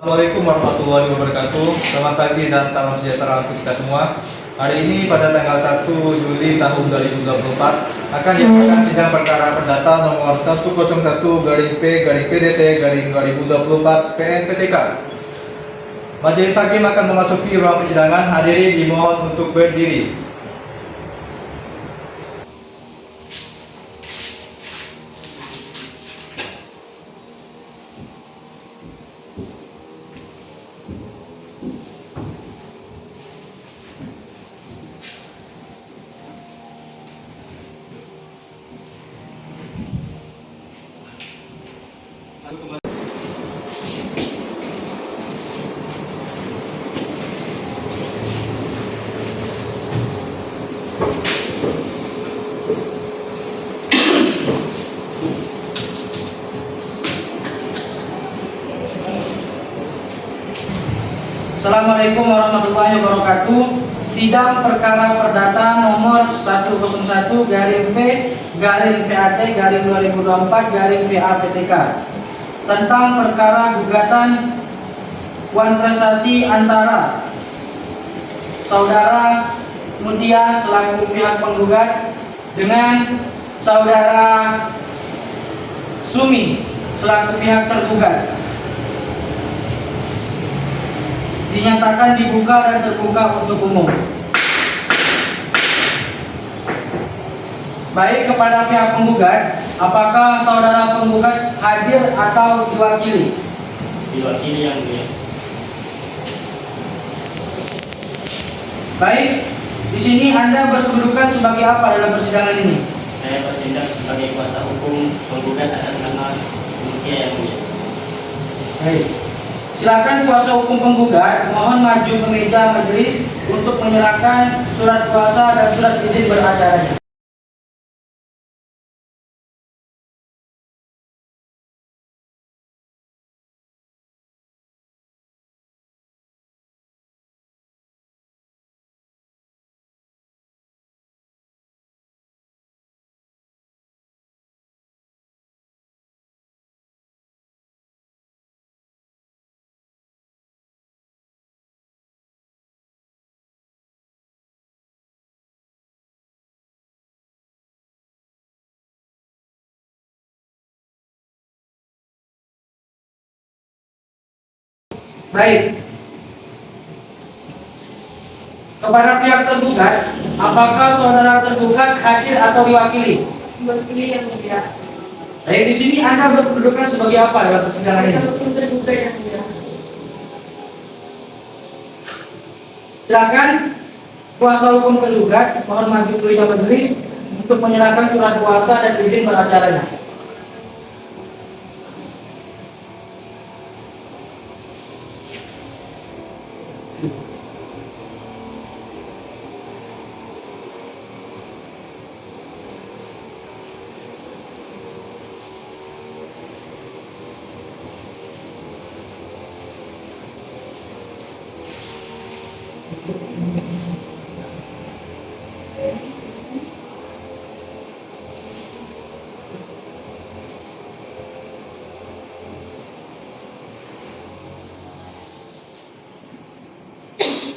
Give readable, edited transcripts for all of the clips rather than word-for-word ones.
Assalamualaikum warahmatullahi wabarakatuh. Selamat pagi dan salam sejahtera untuk kita semua. Hari ini pada tanggal 1 Juli tahun 2024 akan diadakan sidang perkara perdata nomor 101-P-PDT-2024 PNPTK. Majelis Hakim akan memasuki ruang persidangan. Hadirin dimohon untuk berdiri. Assalamualaikum warahmatullahi wabarakatuh. Sidang perkara perdata nomor 101-P-PAT-2024-PAPTK tentang perkara gugatan wan prestasi antara Saudara Mutia selaku pihak penggugat dengan Saudara Sumi selaku pihak tergugat. Dinyatakan dibuka dan terbuka untuk umum. Baik, kepada pihak penggugat, apakah saudara penggugat hadir atau diwakili? Diwakili yang mulia. Baik, di sini Anda berkedudukan sebagai apa dalam persidangan ini? Saya bertindak sebagai kuasa hukum penggugat atas nama Mutia yang mulia. Baik. Silakan kuasa hukum penggugat mohon maju ke meja majelis untuk menyerahkan surat kuasa dan surat izin beracaranya. Baik. Kepada pihak tergugat, apakah saudara tergugat hadir atau diwakili? Diwakili yang mulia. Baik, di sini Anda berkedudukan sebagai apa dalam persidangan ini? Tergugat yang mulia. Silakan kuasa hukum tergugat mohon maju ke meja majelis untuk menyerahkan surat kuasa dan izin beracaranya.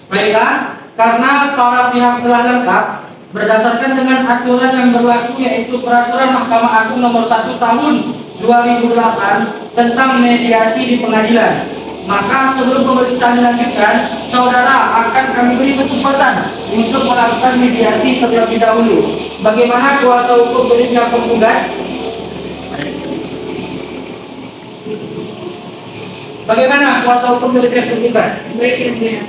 Baiklah, karena para pihak telah lengkap berdasarkan dengan aturan yang berlaku yaitu Peraturan Mahkamah Agung Nomor 1 Tahun 2008 tentang mediasi di pengadilan. Maka sebelum pemeriksaan dilanjutkan, saudara akan kami beri kesempatan untuk melakukan mediasi terlebih dahulu. Bagaimana kuasa hukum dari pihak penggugat? Bagaimana kuasa hukum dari pihak penggugat? Baik yang mulia.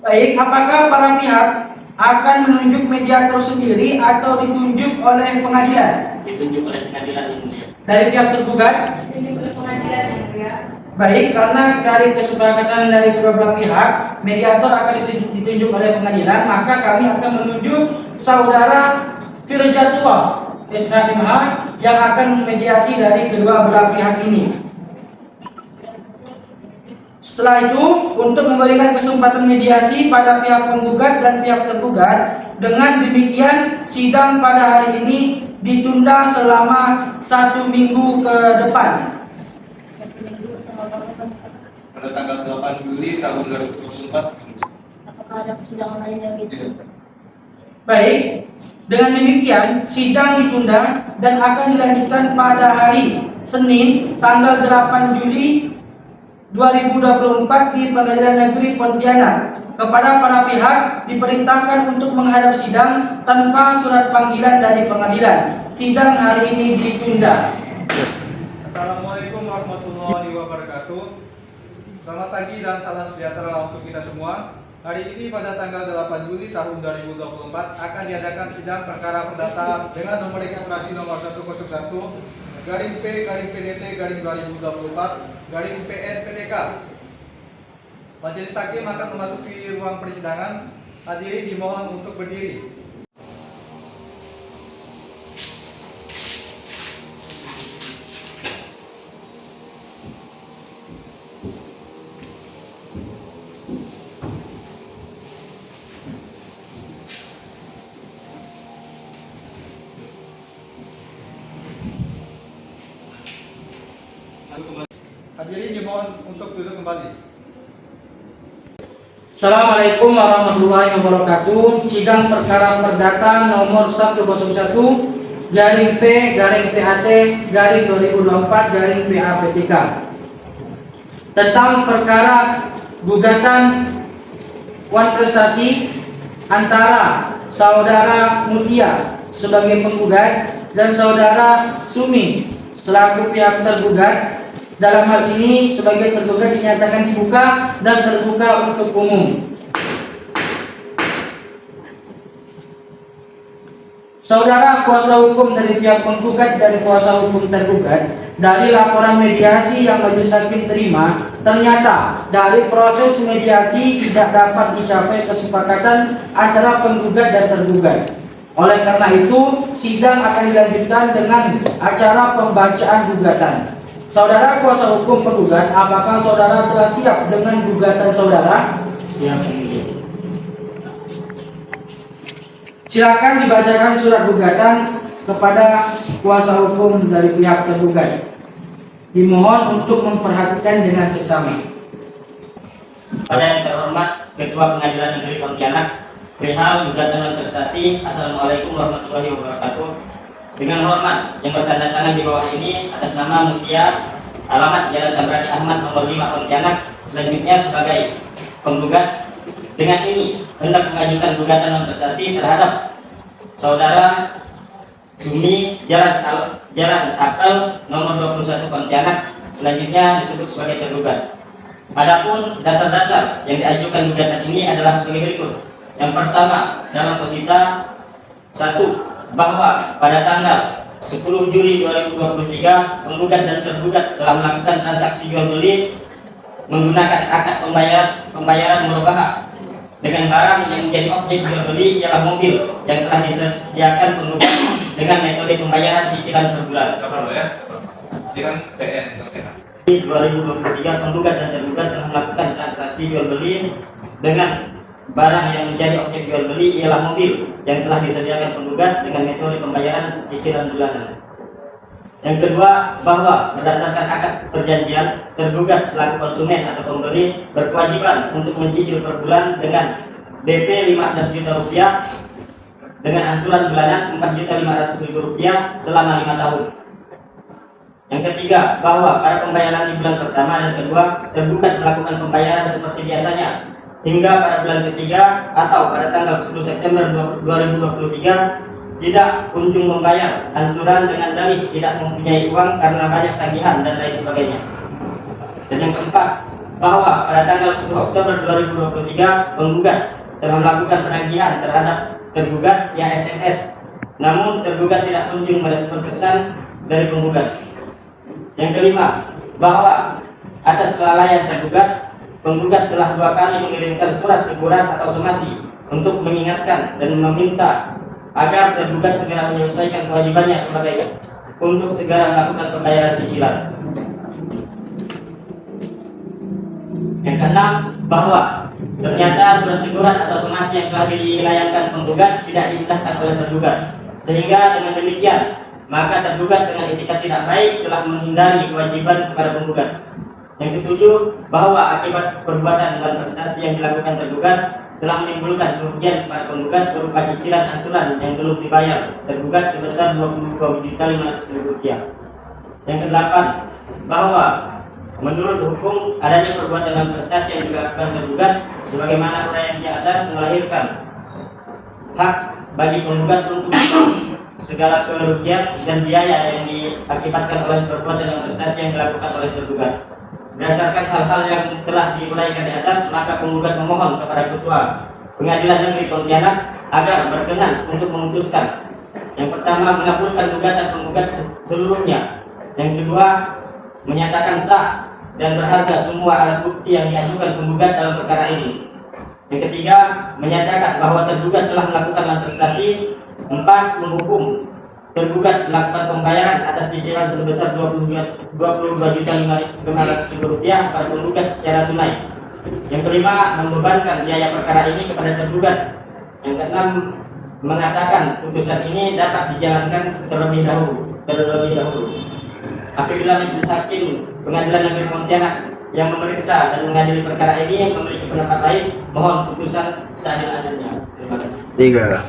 Baik, apakah para pihak akan menunjuk mediator sendiri atau ditunjuk oleh pengadilan? Ditunjuk oleh pengadilan yang mulia. Dari pihak tergugat? Ini oleh pengadilan yang mulia. Baik, karena dari kesepakatan dari kedua belah pihak, mediator akan ditunjuk oleh pengadilan, maka kami akan menunjuk saudara Firjatullah SHMH yang akan memediasi dari kedua belah pihak ini. Setelah itu, untuk memberikan kesempatan mediasi pada pihak penggugat dan pihak tergugat, dengan demikian sidang pada hari ini ditunda selama 1 minggu ke depan. Minggu tanggal berapa? pada tanggal 8 Juli tahun 2024. Apakah ada persidangan lainnya gitu? Tidak. Baik, dengan demikian sidang ditunda dan akan dilanjutkan pada hari Senin tanggal 8 Juli 2024 di Pengadilan Negeri Pontianak. Kepada para pihak diperintahkan untuk menghadap sidang tanpa surat panggilan dari pengadilan. Sidang hari ini ditunda. Assalamualaikum warahmatullahi wabarakatuh. Selamat pagi dan salam sejahtera untuk kita semua. Hari ini pada tanggal 8 Juli tahun 2024 akan diadakan sidang perkara perdata dengan nomor registrasi nomor 101 garing P garing PDT garing 2024 garing PN PTK. Majelis hakim akan memasuki ruang persidangan. Hadirin dimohon untuk berdiri. Hadirin dimohon untuk duduk kembali. Assalamualaikum warahmatullahi wabarakatuh. Sidang perkara perdata nomor 101 garing P garing PAT garing 2024 garing PAPTK tentang perkara gugatan wan prestasi antara saudara Mutia sebagai penggugat dan saudara Sumi selaku pihak tergugat. Dalam hal ini sebagai tergugat dinyatakan dibuka dan terbuka untuk umum. Saudara kuasa hukum dari pihak penggugat dan kuasa hukum tergugat, dari laporan mediasi yang majelis hakim terima, ternyata dari proses mediasi tidak dapat dicapai kesepakatan antara penggugat dan tergugat. Oleh karena itu, sidang akan dilanjutkan dengan acara pembacaan gugatan. Saudara kuasa hukum penggugat, apakah saudara telah siap dengan gugatan saudara? Siap, Yang Mulia. Silakan dibacakan surat gugatan kepada kuasa hukum dari pihak tergugat. Dimohon untuk memperhatikan dengan seksama. Pada yang terhormat Ketua Pengadilan Negeri Pontianak, perihal gugatan non prestasi. Assalamualaikum warahmatullahi wabarakatuh. Dengan hormat yang bertanda tangan di bawah ini atas nama Mutia, alamat Jalan Tabrani Ahmad nomor 5 Pontianak, selanjutnya sebagai penggugat. Dengan ini hendak mengajukan gugatan non prestasi terhadap saudara Sumi Jalan Apel nomor 21 Pontianak, selanjutnya disebut sebagai tergugat. Adapun dasar-dasar yang diajukan gugatan ini adalah sebagai berikut. Yang pertama, dalam posita 1, bahwa pada tanggal 10 Juli 2023 penggugat dan tergugat telah melakukan transaksi jual beli menggunakan akad pembayaran murabahah dengan barang yang menjadi objek jual beli ialah mobil yang telah disediakan penggugat dengan metode pembayaran cicilan per bulan. Sabar ya. Dengan PN. 2023 penggugat dan tergugat telah melakukan transaksi jual beli dengan barang yang menjadi objek jual beli ialah mobil yang telah disediakan penggugat dengan metode pembayaran cicilan bulanan. Yang kedua, bahwa berdasarkan akad perjanjian, tergugat selaku konsumen atau pembeli berkewajiban untuk mencicil per bulan dengan DP 15 juta rupiah dengan angsuran bulanan 4.500.000 rupiah selama 5 tahun. Yang ketiga, bahwa pada pembayaran di bulan pertama dan kedua, tergugat melakukan pembayaran seperti biasanya hingga pada bulan ketiga atau pada tanggal 10 September 2023 tidak kunjung membayar angsuran dengan dalih tidak mempunyai uang karena banyak tagihan dan lain sebagainya. Dan yang keempat, bahwa pada tanggal 10 Oktober 2023 penggugat telah melakukan penagihan terhadap tergugat via SMS, namun tergugat tidak kunjung merespon pesan dari penggugat. Yang kelima, bahwa atas kelalaian tergugat, penggugat telah 2 kali mengirimkan surat teguran atau somasi untuk mengingatkan dan meminta agar tergugat segera menyelesaikan kewajibannya sebagai untuk segera melakukan pembayaran cicilan. Yang keenam, bahwa ternyata surat teguran atau somasi yang telah dilayangkan penggugat tidak diindahkan oleh tergugat, sehingga dengan demikian maka tergugat dengan etikat tidak baik telah menghindari kewajiban kepada penggugat. Yang ketujuh, bahwa akibat perbuatan dan prestasi yang dilakukan tergugat telah menimbulkan kerugian kepada penggugat berupa cicilan angsuran yang belum dibayar tergugat sebesar Rp22.500.000. Yang kedelapan, bahwa menurut hukum adanya perbuatan dan prestasi yang dilakukan tergugat sebagaimana uraian di atas melahirkan hak bagi penggugat untuk segala kerugian dan biaya yang diakibatkan oleh perbuatan dan prestasi yang dilakukan oleh tergugat. Berdasarkan hal-hal yang telah diuraikan di atas, maka penggugat memohon kepada Ketua Pengadilan Negeri Pontianak agar berkenan untuk memutuskan. Yang pertama, mengabulkan gugatan penggugat seluruhnya. Yang kedua, menyatakan sah dan berharga semua alat bukti yang diajukan penggugat dalam perkara ini. Yang ketiga, menyatakan bahwa tergugat telah melakukan manifestasi. 4. Menghukum tergugat melakukan pembayaran atas cicilan sebesar Rp22.500.000 kepada penggugat secara tunai. Yang kelima, membebankan biaya perkara ini kepada tergugat. Yang keenam, mengatakan putusan ini dapat dijalankan terlebih dahulu. Apabila Majelis Hakim Pengadilan Negeri Pontianak yang memeriksa dan mengadili perkara ini yang memiliki pendapat lain, mohon putusan seadil-adilnya. Terima kasih. 3.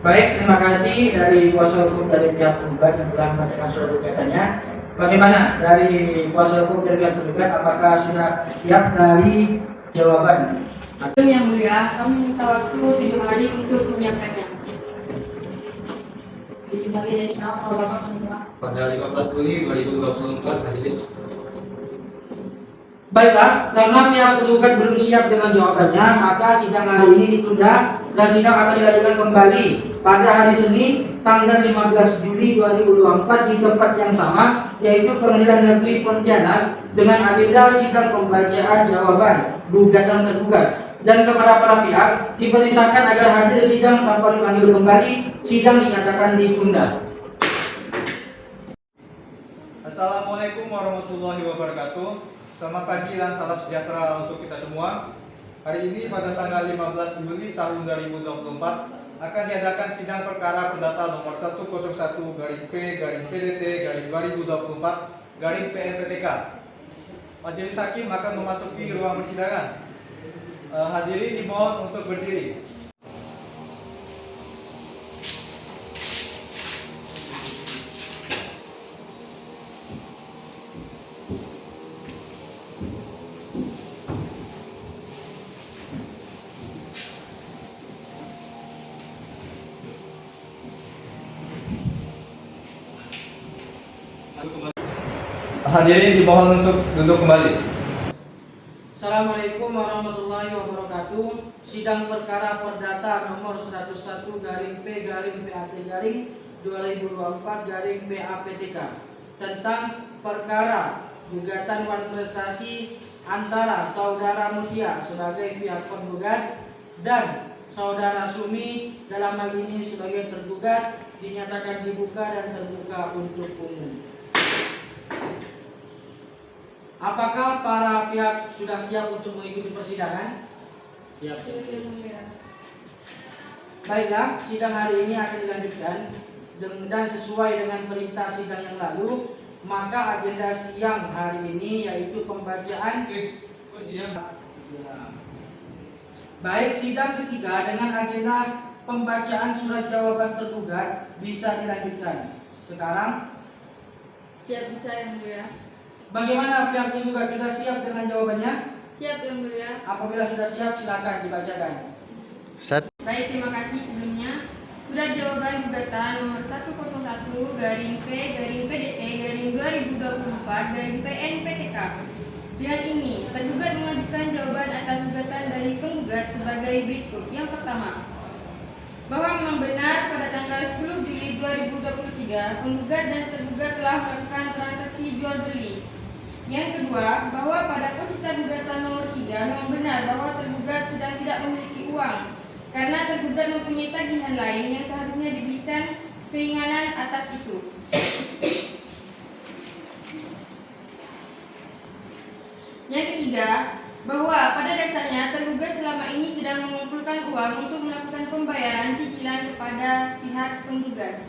Baik, terima kasih dari kuasa hukum dari pihak penggugat yang telah membacakan surat gugatannya. Bagaimana dari kuasa hukum dari pihak tergugat, apakah sudah siap dari jawaban? Yang mulia, kami minta waktu 7 hari untuk menyiapkannya. Dimulai dari sekarang kalau Bapak menerima. Tanggal 15 Juli 2024, Majelis. Baiklah, karena pihak tergugat belum siap dengan jawabannya, maka sidang hari ini ditunda dan sidang akan dilanjutkan kembali pada hari Senin tanggal 15 Juli 2024 di tempat yang sama, yaitu Pengadilan Negeri Pontianak, dengan agenda sidang pembacaan jawaban gugatan tergugat. Dan kepada para pihak diperintahkan agar hadir sidang tanpa dipanggil kembali. Sidang dinyatakan ditunda. Assalamualaikum warahmatullahi wabarakatuh. Selamat pagi dan salam sejahtera untuk kita semua. Hari ini pada tanggal 15 Juli tahun 2024 akan diadakan sidang perkara perdata nomor 101-P-PDT-2024-PNPTK. Majelis Hakim akan memasuki ruang persidangan. Hadirin dimohon untuk berdiri. Hadirin dimohon untuk duduk kembali. Assalamualaikum warahmatullahi wabarakatuh. Sidang perkara perdata nomor 101-PAT-2024-PAPTK tentang perkara gugatan wan prestasi antara Saudara Mutia sebagai pihak penggugat dan Saudara Sumi dalam hal ini sebagai tergugat dinyatakan dibuka dan terbuka untuk umum. Apakah para pihak sudah siap untuk mengikuti persidangan? Siap. Yang mulia. Baiklah, sidang hari ini akan dilanjutkan dan sesuai dengan perintah sidang yang lalu, maka agenda siang hari ini yaitu pembacaan baik sidang ketiga dengan agenda pembacaan surat jawaban tergugat bisa dilanjutkan. Sekarang, Siap bisa yang mulia. bagaimana pihak tergugat, sudah siap dengan jawabannya? Siap yang mulia. Apabila sudah siap, silakan dibacakan. Set. Baik, terima kasih sebelumnya. Surat jawaban gugatan nomor 101-PDT-2024-PNPTK. Dengan ini, tergugat mengajukan jawaban atas gugatan dari penggugat sebagai berikut. Yang pertama, bahwa memang benar pada tanggal 10 Juli 2023 penggugat dan tergugat telah melakukan transaksi jual beli. Yang kedua, bahwa pada posita gugatan nomor 3 memang benar bahwa tergugat sedang tidak memiliki uang karena tergugat mempunyai tagihan lain yang seharusnya diberikan keringanan atas itu. Yang ketiga, bahwa pada dasarnya tergugat selama ini sedang mengumpulkan uang untuk melakukan pembayaran cicilan kepada pihak penggugat.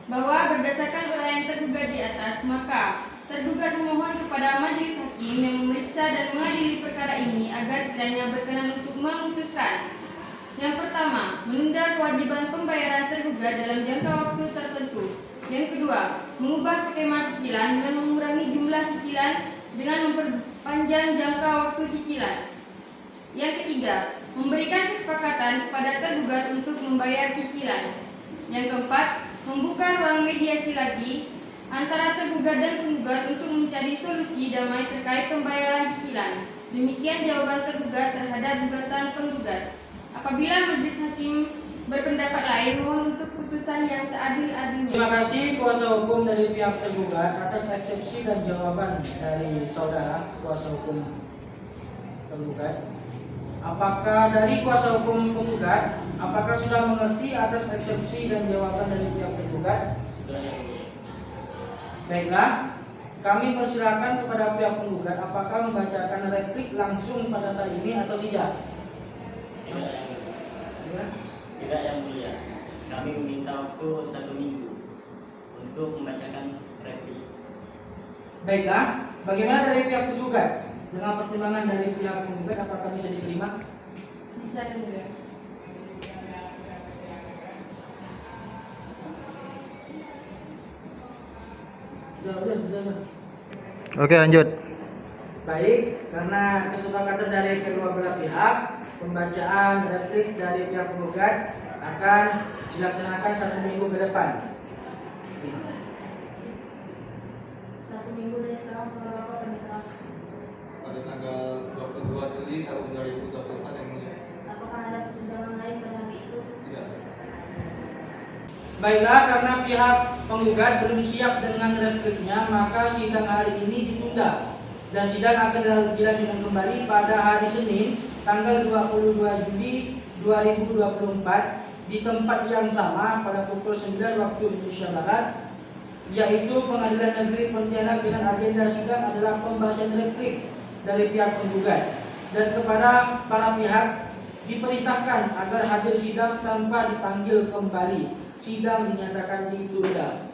Bahwa berdasarkan uraian tergugat di atas, maka tergugat memohon kepada Majelis Hakim yang dan mengadili perkara ini agar kiranya berkenan untuk memutuskan. Yang pertama, menunda kewajiban pembayaran tergugat dalam jangka waktu tertentu. Yang kedua, mengubah skema cicilan dengan mengurangi jumlah cicilan dengan memperpanjang jangka waktu cicilan. Yang ketiga, memberikan kesepakatan kepada tergugat untuk membayar cicilan. Yang keempat, membuka ruang mediasi lagi antara tergugat dan penggugat untuk mencari solusi damai terkait pembayaran cicilan. Demikian jawaban tergugat terhadap gugatan penggugat. Apabila majelis hakim berpendapat lain, mohon untuk putusan yang seadil-adilnya. Terima kasih kuasa hukum dari pihak tergugat atas eksepsi dan jawaban dari saudara kuasa hukum tergugat. Apakah dari kuasa hukum penggugat, apakah sudah mengerti atas eksepsi dan jawaban dari pihak tergugat? Baiklah, kami persilakan kepada pihak penggugat apakah membacakan replik langsung pada saat ini atau tidak. Tidak yang mulia, kami meminta waktu 1 minggu untuk membacakan replik. Baiklah, bagaimana dari pihak penggugat? Dengan pertimbangan dari pihak penggugat, apakah bisa diterima? Bisa juga. Oke, lanjut. Baik, karena kesepakatan dari kedua belah pihak, pembacaan replik dari pihak penggugat akan dilaksanakan 1 minggu ke depan. 1 minggu dari sekarang ke berapa pernikahan? Pada tanggal 22 Juli tahun 2024 yang mulia. Apakah ada persidangan lain pada hari itu? Tidak. Baiklah, karena pihak penggugat belum siap dengan repliknya, maka sidang hari ini ditunda dan sidang akan dilanjutkan kembali pada hari Senin tanggal 22 Juli 2024 di tempat yang sama pada pukul 9 waktu Indonesia Barat, yaitu Pengadilan Negeri Pontianak, dengan agenda sidang adalah pembacaan replik dari pihak penggugat, dan kepada para pihak diperintahkan agar hadir sidang tanpa dipanggil kembali. Sidang dinyatakan ditunda.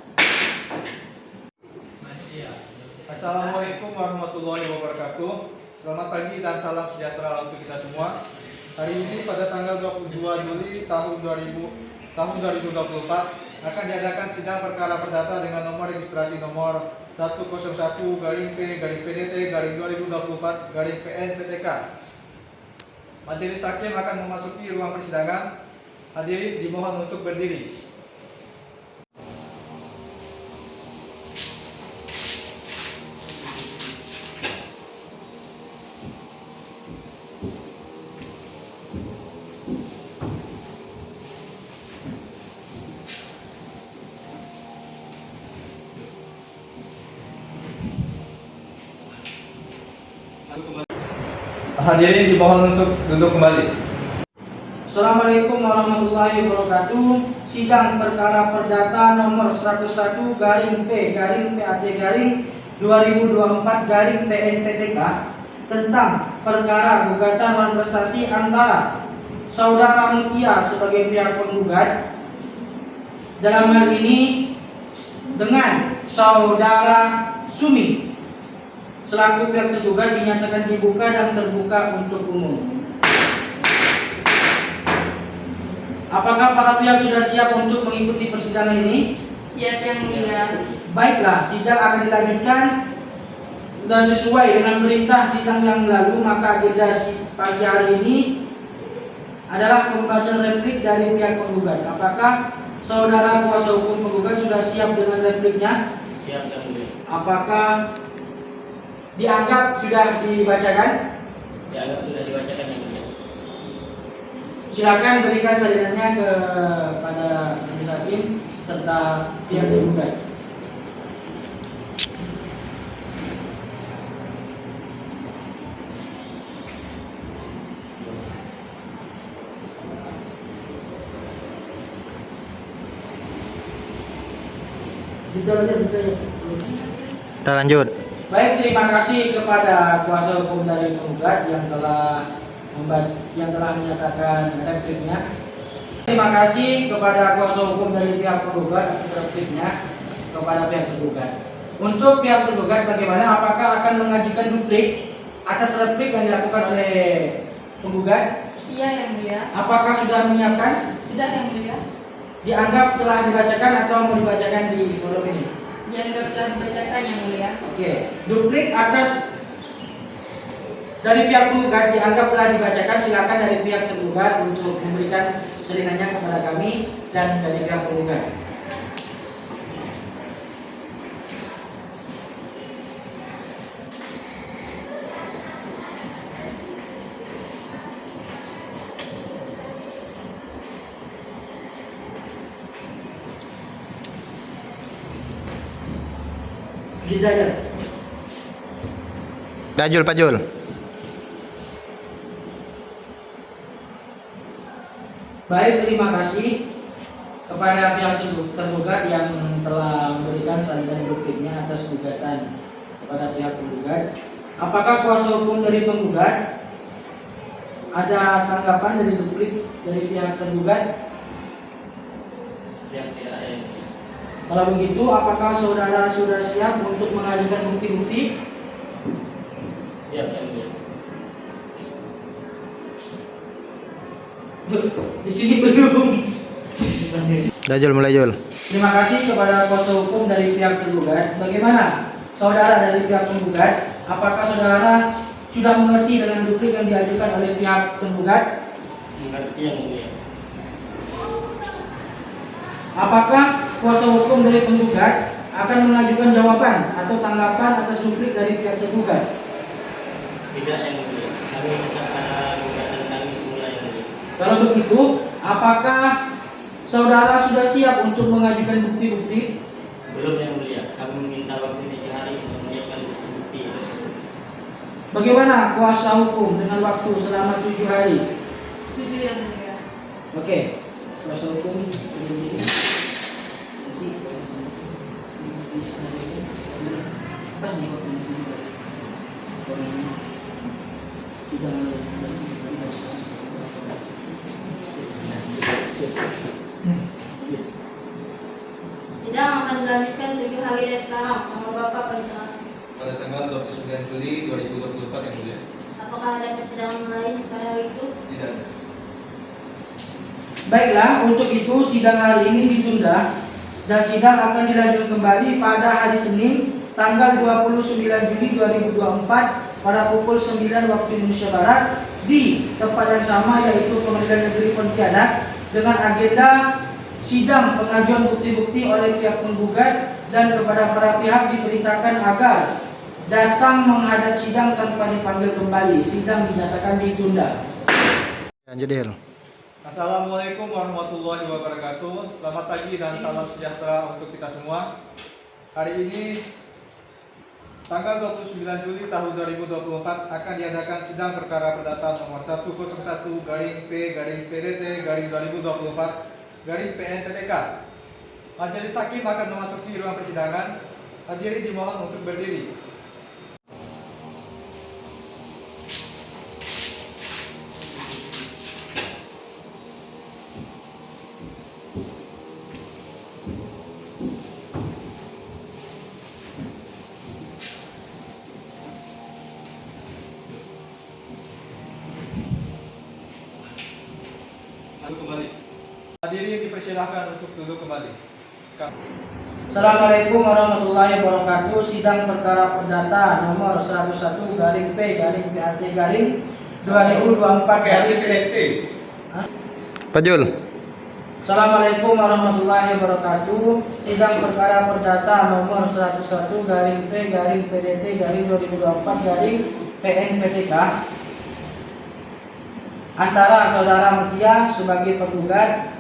Assalamualaikum warahmatullahi wabarakatuh. Selamat pagi dan salam sejahtera untuk kita semua. Hari ini pada tanggal 22 Juli tahun 2024 akan diadakan sidang perkara perdata dengan nomor registrasi nomor 101-P-PDT-2024-PN-PTK. Majelis hakim akan memasuki ruang persidangan. Hadirin dimohon untuk berdiri. Hadirin dimohon untuk duduk kembali. Assalamualaikum warahmatullahi wabarakatuh. Sidang perkara perdata nomor 101-PAT-2024-PNPTK tentang perkara gugatan manifestasi antara saudara Mutia sebagai pihak penggugat, dalam hal ini dengan saudara Sumi selaku pihak tergugat, dinyatakan dibuka dan terbuka untuk umum. Apakah para pihak sudah siap untuk mengikuti persidangan ini? Siap yang mulia. Baiklah, sidang akan dilanjutkan dan sesuai dengan perintah sidang yang lalu, maka agenda pagi hari ini adalah pembacaan replik dari pihak penggugat. Apakah saudara kuasa hukum penggugat sudah siap dengan repliknya? Siap yang mulia. Apakah dianggap sudah dibacakan? Dianggap sudah dibacakan yang mulia. Silakan berikan salinannya kepada majelis hakim serta pihak tergugat. Kita lanjut. Baik, terima kasih kepada kuasa hukum dari penggugat yang telah menyatakan repliknya. Terima kasih kepada kuasa hukum dari pihak penggugat atas repliknya kepada pihak tergugat. Untuk pihak tergugat, bagaimana? Apakah akan mengajukan duplik atas replik yang dilakukan oleh penggugat? Iya yang mulia. Apakah sudah menyiapkan? Sudah yang mulia. Dianggap telah dibacakan atau mau dibacakan di forum ini? Dianggap telah dibacakan yang mulia. Oke, duplik atas dari pihak penggugat dianggap telah dibacakan. Silakan dari pihak tergugat untuk memberikan salinannya kepada kami dan dari pihak penggugat. Dajjal. Pak Jul. Baik, terima kasih kepada pihak tergugat yang telah memberikan salinan dupliknya atas gugatan kepada pihak penggugat. Apakah kuasa hukum dari penggugat ada tanggapan dari duplik dari pihak tergugat? Siap, tidak ada yang mulia. Kalau begitu, apakah saudara sudah siap untuk mengajukan bukti-bukti? Siap yang mulia. Di sini belum. Jul, mulai Jul. Terima kasih kepada kuasa hukum dari pihak tergugat. Bagaimana saudara dari pihak penggugat? Apakah saudara sudah mengerti dengan duplik yang diajukan oleh pihak tergugat? Mengerti yang mulia. Apakah kuasa hukum dari penggugat akan mengajukan jawaban atau tanggapan atas duplik dari pihak tergugat? Tidak yang mulia. Kami minta pada gugatan kami semula yang mulia. Kalau begitu, apakah saudara sudah siap untuk mengajukan bukti-bukti? Belum yang mulia. Kami meminta waktu 3 hari untuk menyiapkan bukti tersebut. Bagaimana kuasa hukum dengan waktu selama 7 hari? Setuju yang mulia. Oke, kuasa hukum Sidang akan dilanjutkan 7 hari dari sekarang. Nama Bapak Penindakan. Pada tanggal 29 Juli 2024 yang mulia. Apakah ada persidangan lain pada hari itu? Tidak ada. Baiklah, untuk itu sidang hari ini ditunda dan sidang akan dilanjutkan kembali pada hari Senin tanggal 29 Juli 2024 pada pukul 9 waktu Indonesia Barat di tempat yang sama, yaitu Pengadilan Negeri Pontianak, dengan agenda sidang pengajuan bukti-bukti oleh pihak penggugat dan kepada para pihak diperintahkan agar datang menghadap sidang tanpa dipanggil kembali. Sidang dinyatakan ditunda. Lanjut Dil. Assalamualaikum warahmatullahi wabarakatuh. Selamat pagi dan salam sejahtera untuk kita semua. Hari ini tanggal 29 Juli tahun 2024 akan diadakan sidang perkara perdata nomor 101/PDT/2024/PN-PTK. Majelis Hakim akan memasuki ruang persidangan. Hadirin dimohon untuk berdiri. Kembali. Hadirin dipersilahkan untuk duduk kembali. Assalamualaikum warahmatullahi wabarakatuh. Sidang perkara perdata nomor 101/P/PAT/2024. Pak Jul. Assalamualaikum warahmatullahi wabarakatuh. Sidang perkara perdata nomor 101/PDT/2024/PN-PTK antara saudara Mutia sebagai penggugat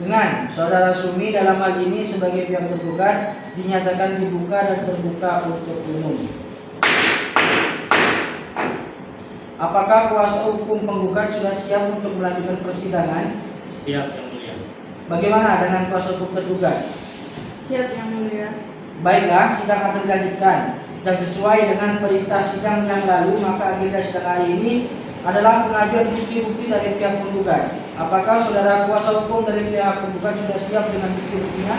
dengan saudara Sumi dalam hal ini sebagai pihak tergugat dinyatakan dibuka dan terbuka untuk umum. Apakah kuasa hukum penggugat sudah siap untuk melanjutkan persidangan? Siap yang mulia. Bagaimana dengan kuasa hukum tergugat? Siap yang mulia. Baiklah, sidang akan dilanjutkan dan sesuai dengan perintah sidang yang lalu, maka agenda sidang hari ini adalah pengajuan bukti-bukti dari pihak penggugat. Apakah saudara kuasa hukum dari pihak penggugat sudah siap dengan bukti-buktinya?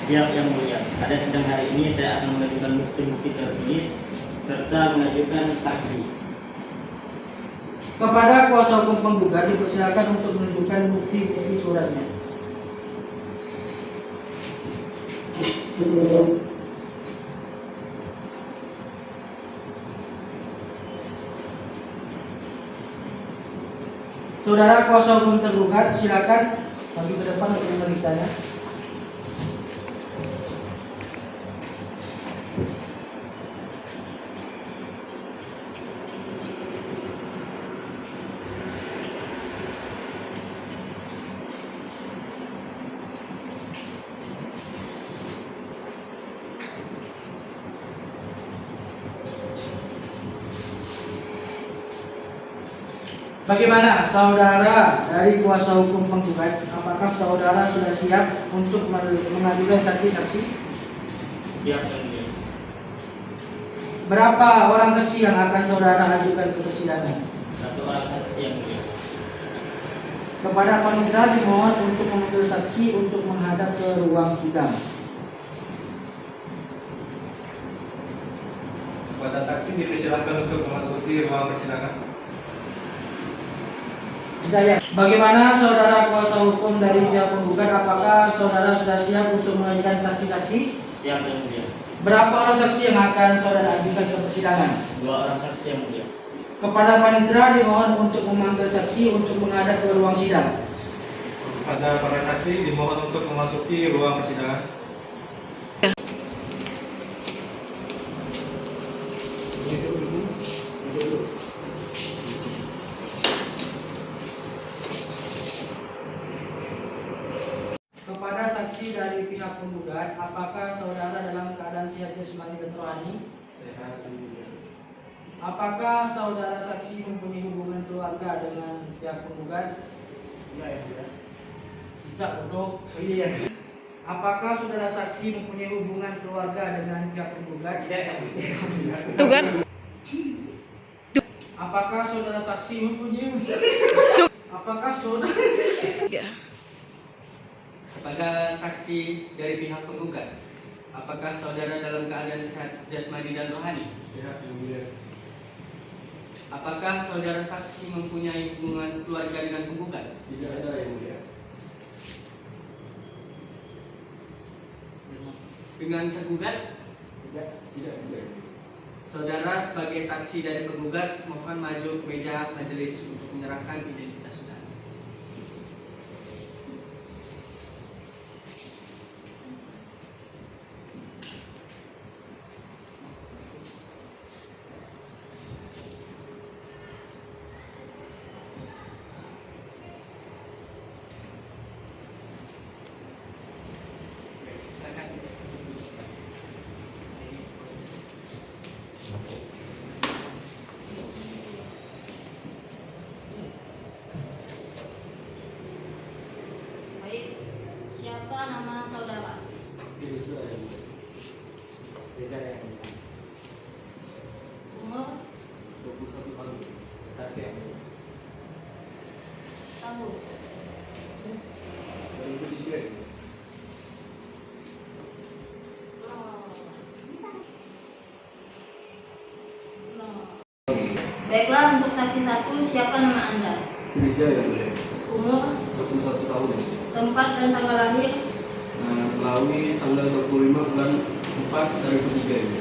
Siap yang mulia. Pada sidang hari ini saya akan mengajukan bukti-bukti tertulis serta mengajukan saksi. Kepada kuasa hukum penggugat dipersilakan untuk menunjukkan bukti suratnya. Saudara kuasa hukum tergugat, silakan maju ke depan untuk memeriksanya. Bagaimana saudara dari kuasa hukum penggugat? Apakah saudara sudah siap untuk mengajukan saksi-saksi? Siap yang mulia. Berapa orang saksi yang akan saudara ajukan ke persidangan? 1 orang saksi yang mulia. Kepada panitia dimohon untuk memanggil saksi untuk menghadap ke ruang sidang. Kepada saksi dipersilakan untuk memasuki ruang persidangan. Hidayat, bagaimana saudara kuasa hukum dari pihak penggugat? Apakah saudara sudah siap untuk mengajukan saksi-saksi? Siap yang mulia. Berapa orang saksi yang akan saudara ajukan ke persidangan? 2 orang saksi yang mulia. Kepada panitia dimohon untuk memanggil saksi untuk menghadap ke ruang sidang. Kepada para saksi dimohon untuk memasuki ruang persidangan. Kepada saksi dari pihak penggugat, apakah saudara dalam keadaan sehat jasmani dan rohani? Apakah saudara saksi mempunyai hubungan keluarga dengan pihak penggugat? Tidak, bodoh. Iya. Apakah saudara saksi mempunyai hubungan keluarga dengan pihak penggugat? Tuh kan? Apakah saudara saksi mempunyai Apakah saudara Kepada saksi dari pihak penggugat, apakah saudara dalam keadaan sehat jasmani dan rohani? Sehat yang mulia. Apakah saudara saksi mempunyai hubungan keluarga dengan penggugat? Tidak ada yang mulia. Dengan tergugat, Tidak juga. saudara sebagai saksi dari penggugat mohon maju ke meja majelis untuk menyerahkan identitas saudara. Baik, siapa nama saudara? Umur, 21 tahun. tahun, 2003. Baiklah, untuk saksi 1, siapa nama Anda? Gereja yang mulia. Umur, 21 tahun. tempat dan tanggal lahir, Melawi tanggal 25 bulan 4 2003 ini.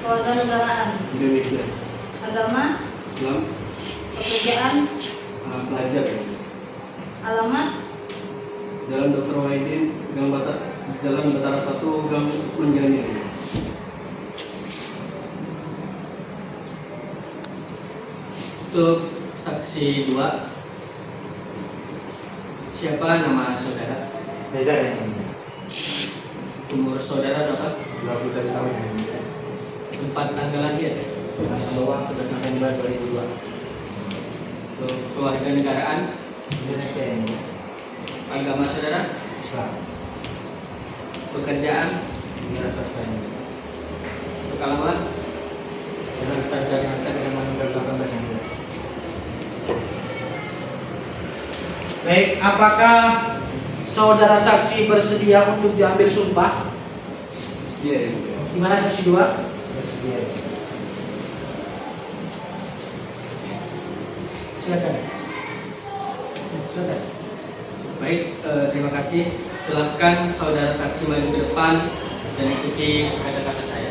kewarganegaraan, Indonesia. agama, Islam. pekerjaan, Pelajar ya. alamat, Jalan Dr. Wahidin, Jalan Batara 1, Gang Usman Jani. Untuk saksi 2, siapa nama saudara? Reza yang mulia. Umur saudara berapa? 21 tahun yang mulia. Tempat tanggal lahir? Bawang 11 November 2002. Untuk kewarganegaraan, Indonesia yang mulia. agama saudara, Islam. pekerjaan, Negara swasta yang mulia. untuk alamat, Jalan Sarjana Angkat dengan Manunggal 18 yang mulia. Baik, apakah saudara saksi bersedia untuk diambil sumpah? Sedia yang mulia. Di mana saksi 2? Bersedia. Silakan. Silakan. Baik, terima kasih. Silakan saudara saksi maju ke depan dan ikuti kata-kata saya.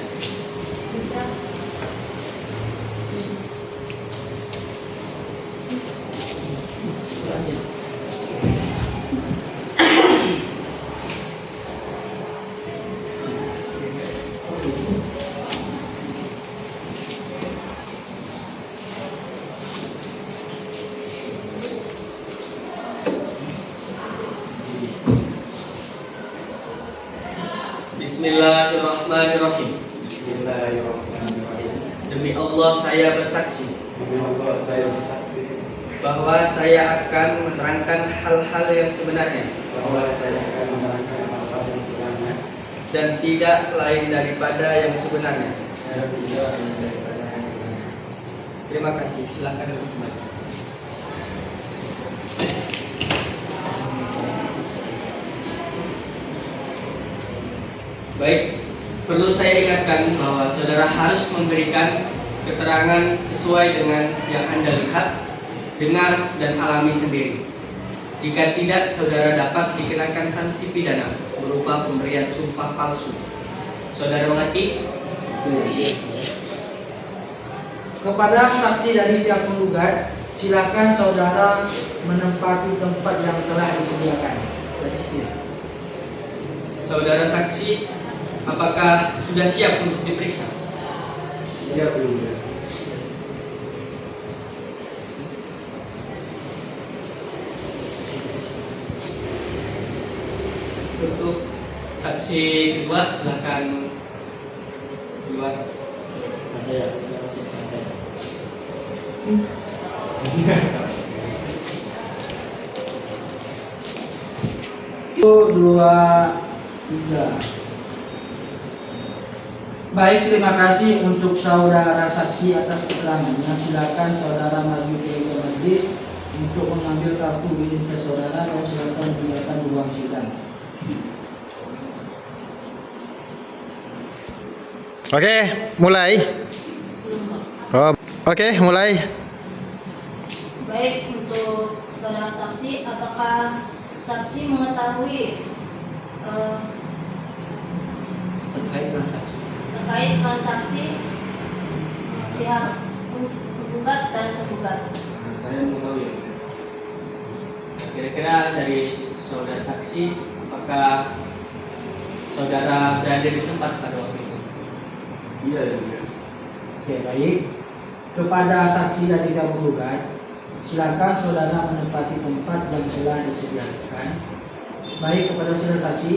Bismillahirrahmanirrahim. Bismillahirrahmanirrahim. Demi Allah saya bersaksi Demi Allah saya bersaksi bahwa saya akan menerangkan hal-hal yang sebenarnya bahwa saya akan menerangkan hal-hal yang sebenarnya dan tidak lain daripada yang sebenarnya. dan tidak lain daripada yang sebenarnya. Terima kasih. Silakan duduk kembali. Baik, perlu saya ingatkan bahwa saudara harus memberikan keterangan sesuai dengan yang Anda lihat, dengar, dan alami sendiri. Jika tidak, saudara dapat dikenakan sanksi pidana berupa pemberian sumpah palsu. Saudara mengerti? Kepada saksi dari pihak penggugat, silakan saudara menempati tempat yang telah disediakan. Saudara saksi, apakah sudah siap untuk diperiksa? Siap dulu. Untuk saksi kedua, silakan keluar. Ada ya, santai. Itu 2, 3. Baik, terima kasih untuk saudara saksi atas keterangannya. Silakan saudara maju ke majelis untuk mengambil kartu identitas saudara dan silakan meninggalkan ruang sidang. Oke, mulai. Oh, oke, mulai. Baik, untuk saudara saksi, apakah saksi mengetahui Terkait transaksi. terkait transaksi pihak penggugat dan tergugat? Saya mau tahu ya. Kira-kira dari saudara saksi, apakah saudara berada di tempat pada waktu itu? Iya ya. Oke, baik. Kepada saksi dari pihak penggugat, silakan saudara menempati tempat yang telah disediakan. Baik kepada saudara saksi,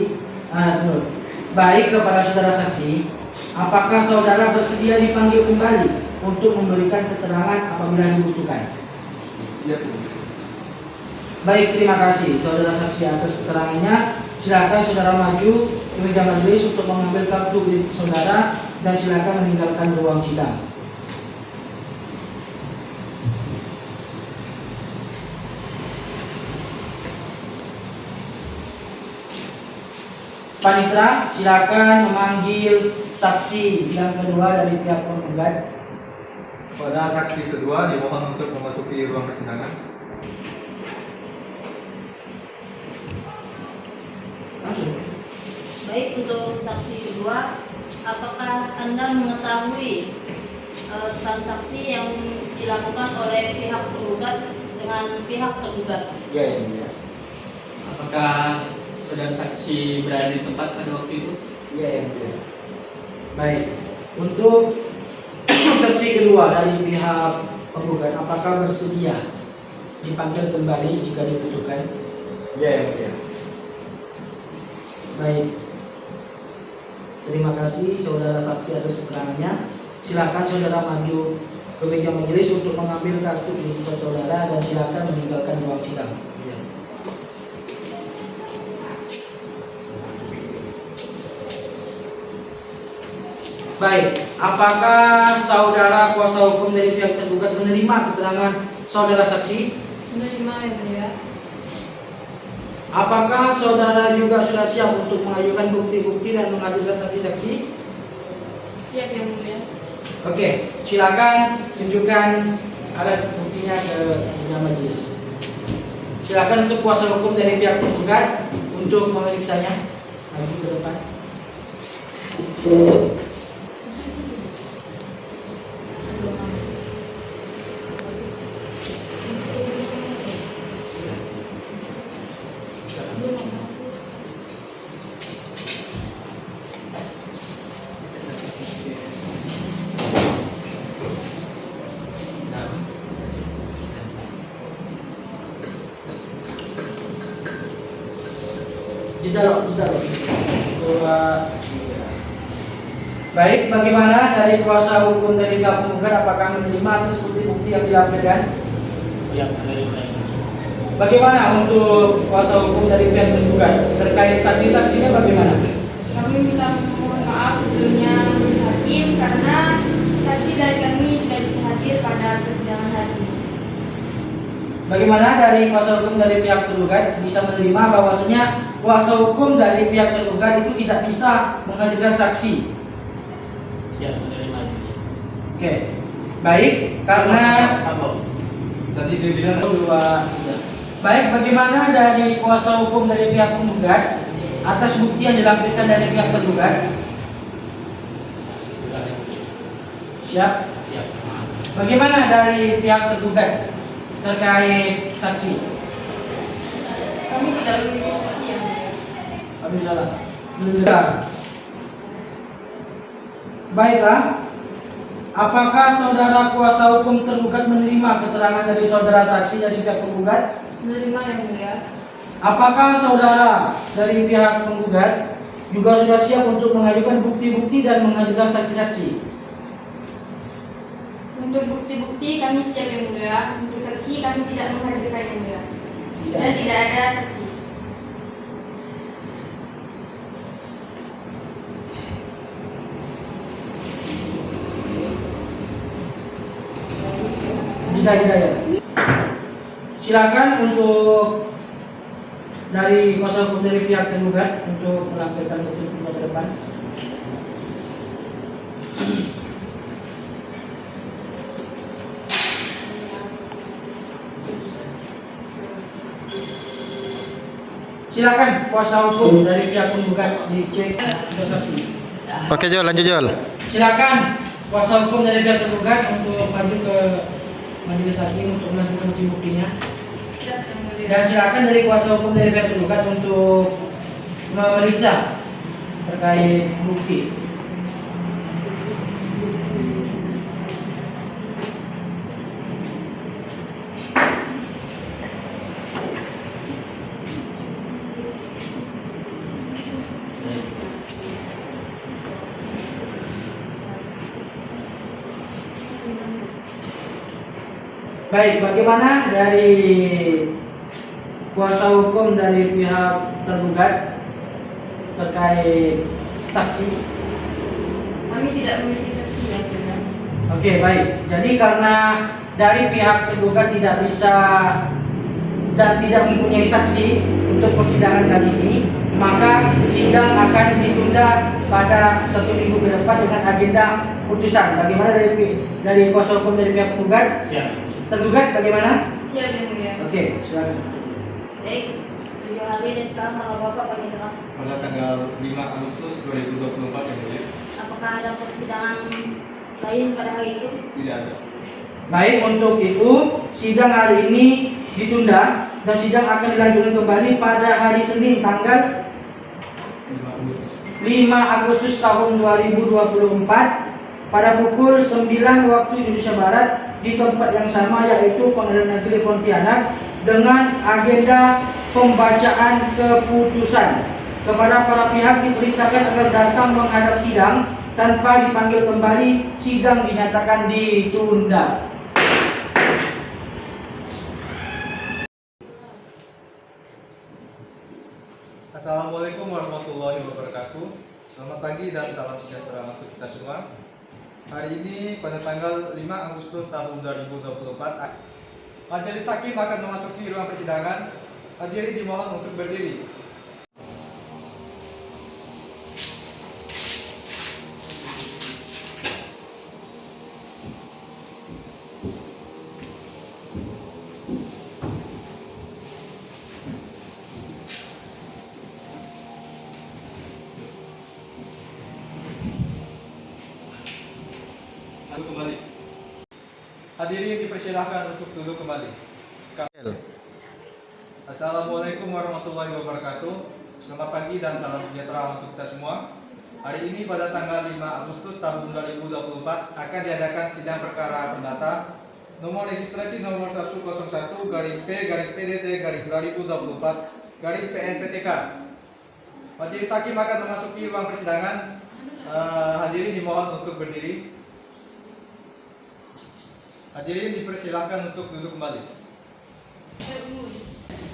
baik kepada saudara saksi, apakah saudara bersedia dipanggil kembali untuk memberikan keterangan apabila dibutuhkan? Siap dulu. Baik, terima kasih saudara saksi atas keterangannya. Silakan saudara maju ke meja majelis untuk mengambil kartu identitas saudara dan silakan meninggalkan ruang sidang. Panitra, silakan memanggil saksi yang kedua dari pihak penggugat. Pada saksi kedua dimohon untuk memasuki ruang persidangan. Langsung. Baik, untuk saksi kedua, apakah Anda mengetahui transaksi yang dilakukan oleh pihak penggugat dengan pihak tergugat? Iya ya. Apakah saudara saksi berada di tempat pada waktu itu? Iya ya. Baik, untuk saksi kedua dari pihak penggugat, apakah bersedia dipanggil kembali jika dibutuhkan? Iya ya. Baik, terima kasih saudara saksi atas keterangannya. Silakan saudara maju ke meja majelis untuk mengambil kartu identitas saudara dan silakan meninggalkan ruang sidang. Baik, apakah saudara kuasa hukum dari pihak tergugat menerima keterangan saudara saksi? Menerima yang mulia. Apakah saudara juga sudah siap untuk mengajukan bukti-bukti dan mengajukan saksi-saksi? Siap yang mulia. Oke, silakan tunjukkan alat buktinya ke sidang majelis. Silakan untuk kuasa hukum dari pihak penggugat untuk memeriksanya. Maju ke depan. Ditaruh. Baik, bagaimana dari kuasa hukum dari pihak penggugat, apakah menerima atas bukti-bukti yang dilampirkan? Siap menerima ini. Bagaimana untuk kuasa hukum dari pihak penggugat terkait saksi-saksinya bagaimana? Kami minta mohon maaf sebelumnya hakim karena saksi dari kami tidak bisa hadir pada persidangan hari ini. Bagaimana dari kuasa hukum dari pihak tergugat bisa menerima bahwasanya kuasa hukum dari pihak tergugat itu tidak bisa menghadirkan saksi? Siap menerima ini. Oke, baik, karena Tadi dia bilang dua. Baik, bagaimana dari kuasa hukum dari pihak penggugat atas bukti yang dilampirkan dari pihak tergugat? Sudah yang mulia. Siap. Siap. Bagaimana dari pihak tergugat terkait saksi? Kami tidak memiliki saksi yang mulia. Kami salah. Belum. Baiklah. Apakah saudara kuasa hukum tergugat menerima keterangan dari saudara saksi dari pihak penggugat? Menerima yang mulia. Apakah saudara dari pihak penggugat juga sudah siap untuk mengajukan bukti-bukti dan menghadirkan saksi-saksi? Untuk bukti-bukti kami siap yang mulia. Untuk saksi kami tidak menghadirkan yang mulia. Tidak. Dan tidak ada saksi. Tidak ya. Silakan untuk dari kuasa hukum dari pihak tergugat untuk melampirkan bukti ke depan. Silakan kuasa hukum dari pihak penggugat dicek untuk saksi. Oke Jol, lanjut Jol. Silakan kuasa hukum dari pihak tergugat untuk maju ke majelis hakim untuk melanjutkan bukti-buktinya. Siap yang mulia. Dan silakan dari kuasa hukum dari pihak tergugat untuk memeriksa terkait bukti. Baik, bagaimana dari kuasa hukum dari pihak tergugat terkait saksi? Kami tidak memiliki saksi yang mulia. Oke, baik. Jadi karena dari pihak tergugat tidak bisa dan tidak mempunyai saksi untuk persidangan kali ini, maka sidang akan ditunda pada 1 minggu ke depan dengan agenda putusan. Bagaimana dari kuasa hukum dari pihak tergugat? Siap. Tergugat bagaimana? Siap yang mulia. Oke, silakan. Baik, 7 hari dan sekarang kalau Bapak paling tengah. pada tanggal 5 Agustus 2024 yang mulia. Apakah ada persidangan lain pada hari itu? Tidak ada. Baik, untuk itu sidang hari ini ditunda dan sidang akan dilanjutkan kembali pada hari Senin tanggal 5 Agustus tahun 2024 pada pukul 9 waktu Indonesia Barat di tempat yang sama, yaitu Pengadilan Negeri Pontianak, dengan agenda pembacaan keputusan. Kepada para pihak diperintahkan agar datang menghadap sidang tanpa dipanggil kembali. Sidang dinyatakan ditunda. Assalamualaikum warahmatullahi wabarakatuh. Selamat pagi dan salam sejahtera untuk kita semua. Hari ini pada tanggal 5 Agustus tahun 2024, majelis hakim akan memasuki ruang persidangan. Hadirin dimohon untuk berdiri. Hadirin dipersilahkan untuk duduk kembali. Assalamualaikum warahmatullahi wabarakatuh. Selamat pagi dan salam sejahtera untuk kita semua. Hari ini pada tanggal 5 Agustus tahun 2024 akan diadakan sidang perkara perdata nomor registrasi nomor 101-P-PDT-2024-PNPTK. Majelis Hakim akan memasuki ruang persidangan. Hadirin dimohon untuk berdiri. Hadirin dipersilahkan untuk duduk kembali.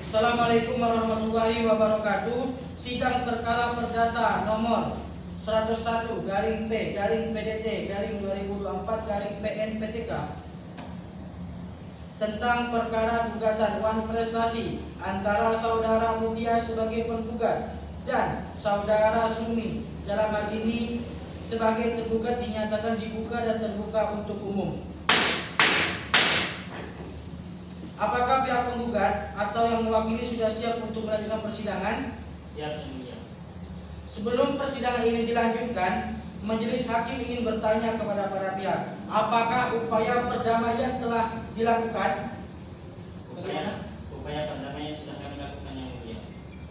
Assalamualaikum warahmatullahi wabarakatuh. Sidang perkara perdata nomor 101-P-PDT-2024-PNPTK tentang perkara gugatan wan prestasi antara saudara Mutia sebagai penggugat dan saudara Sumi dalam hal ini sebagai tergugat dinyatakan dibuka dan terbuka untuk umum. Apakah pihak penggugat atau yang mewakili sudah siap untuk melanjutkan persidangan? Siap, Yang Mulia. Sebelum persidangan ini dilanjutkan, Majelis Hakim ingin bertanya kepada para pihak, apakah upaya perdamaian telah dilakukan? Upaya perdamaian sudah kami lakukan, Yang Mulia,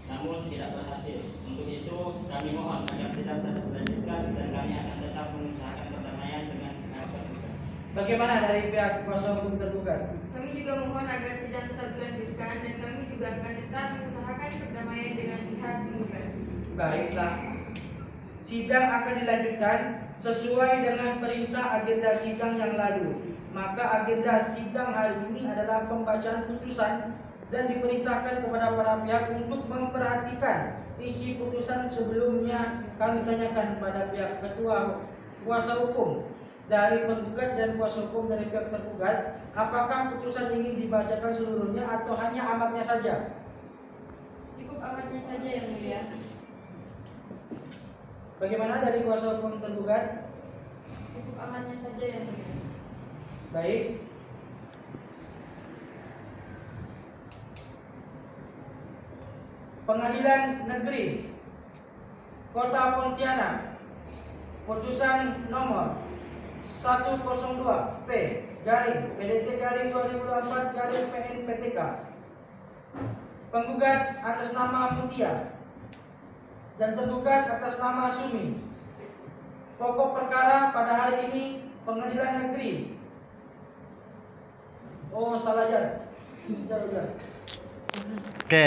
namun tidak berhasil. Untuk itu kami mohon agar sidang tetap dilanjutkan dan kami akan tetap mengusahakan perdamaian dengan pihak tergugat. Bagaimana dari pihak kuasa hukum tergugat? Kami juga mohon agar sidang tetap dilanjutkan dan kami juga akan tetap mengusahakan perdamaian dengan pihak penggugat. Baiklah, sidang akan dilanjutkan sesuai dengan perintah agenda sidang yang lalu. Maka agenda sidang hari ini adalah pembacaan putusan dan diperintahkan kepada para pihak untuk memperhatikan isi putusan. Sebelumnya kami tanyakan kepada pihak ketua kuasa hukum dari penggugat dan kuasa hukum dari pihak tergugat, apakah putusan ingin dibacakan seluruhnya atau hanya amatnya saja? Cukup amatnya saja, Yang Mulia. Bagaimana dari kuasa hukum tergugat? Cukup amatnya saja, Yang Mulia. Baik. Pengadilan Negeri Kota Pontianak, putusan nomor 102-P-PDT-2024-PNPTK. Penggugat atas nama Mutia dan tergugat atas nama Sumi. Pokok perkara pada hari ini Pengadilan Negeri. Oke.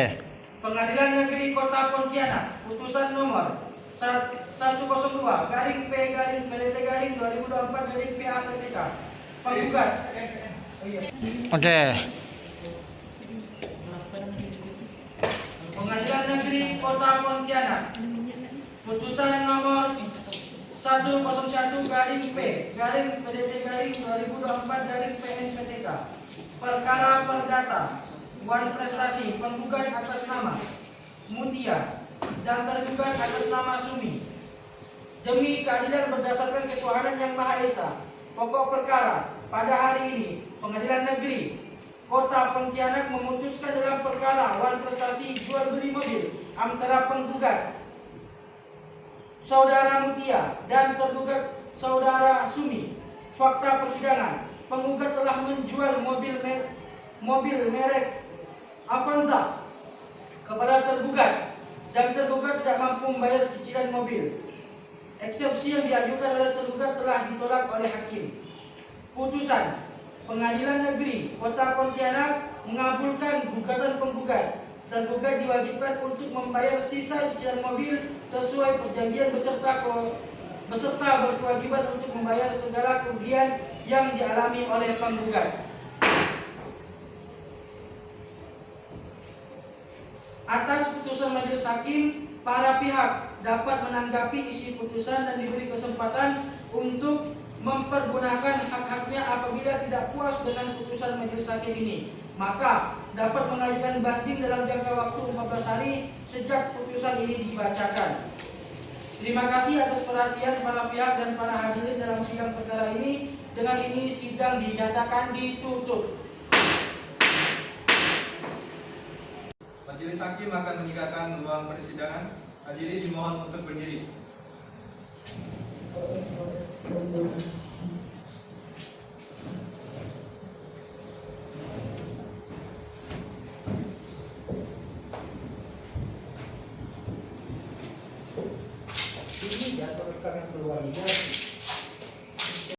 Pengadilan Negeri Kota Pontianak, putusan nomor 102-P-PDT-2024-PAPTK. Penggugat. Oke. Pengadilan Negeri Kota Pontianak, putusan nomor 101-P-PDT-2024-PNPTK. Perkara perdata wan prestasi, penggugat atas nama Mutia dan tergugat atas nama Sumi. Demi keadilan berdasarkan ketuhanan yang Maha Esa, pokok perkara pada hari ini Pengadilan Negeri Kota Pontianak memutuskan dalam perkara wan prestasi jual beli mobil antara penggugat saudara Mutia dan tergugat saudara Sumi. Fakta persidangan, penggugat telah menjual mobil merek Avanza kepada tergugat dan tergugat tidak mampu membayar cicilan mobil. Eksepsi yang diajukan oleh tergugat telah ditolak oleh hakim. Putusan Pengadilan Negeri Kota Pontianak mengabulkan gugatan penggugat. Tergugat diwajibkan untuk membayar sisa cicilan mobil sesuai perjanjian beserta berkewajiban untuk membayar segala kerugian yang dialami oleh penggugat. Atas putusan majelis hakim, para pihak dapat menanggapi isi putusan dan diberi kesempatan untuk mempergunakan hak-haknya. Apabila tidak puas dengan putusan majelis hakim ini, maka dapat mengajukan banding dalam jangka waktu 14 hari sejak putusan ini dibacakan. Terima kasih atas perhatian para pihak dan para hadirin dalam sidang perkara ini. Dengan ini sidang dinyatakan ditutup. Majelis Hakim akan meninggalkan ruang persidangan. Hadirin dimohon untuk berdiri. atau rekan yang keluar juga